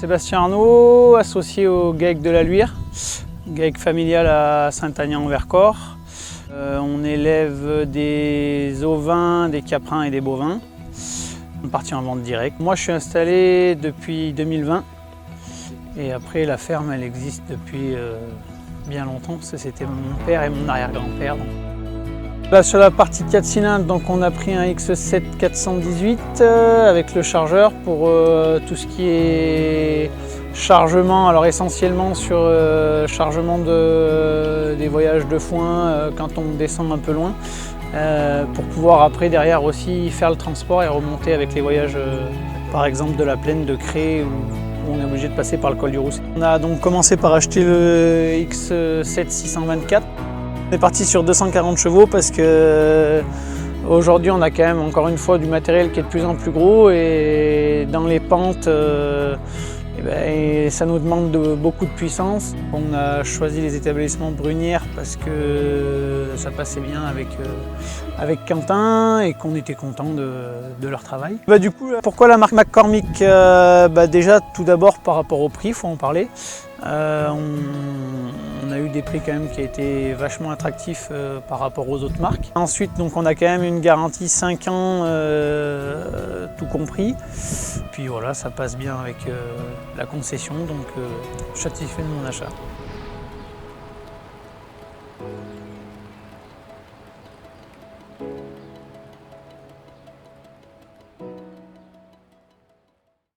Sébastien Arnaud, associé au GAEC de la Luire, GAEC familial à Saint-Aignan-en-Vercors. On élève des ovins, des caprins et des bovins. On partit en vente directe. Moi, je suis installé depuis 2020 et après la ferme, elle existe depuis bien longtemps. C'était mon père et mon arrière-grand-père. Là, sur la partie 4 cylindres, donc on a pris un X7 418 avec le chargeur pour tout ce qui est chargement, alors essentiellement sur chargement des voyages de foin quand on descend un peu loin, pour pouvoir après derrière aussi faire le transport et remonter avec les voyages par exemple de la plaine de Cré où on est obligé de passer par le col du Roussel. On a donc commencé par acheter le X7 624. On est parti sur 240 chevaux parce que aujourd'hui on a quand même encore une fois du matériel qui est de plus en plus gros et dans les pentes ça nous demande beaucoup de puissance. On a choisi les établissements Brunières parce que ça passait bien avec Quentin et qu'on était content de leur travail. Du coup, pourquoi la marque McCormick? Déjà tout d'abord par rapport au prix, il faut en parler. On a eu des prix quand même qui étaient vachement attractifs par rapport aux autres marques. Ensuite, donc, on a quand même une garantie 5 ans tout compris. Puis voilà, ça passe bien avec la concession, donc je suis satisfait de mon achat.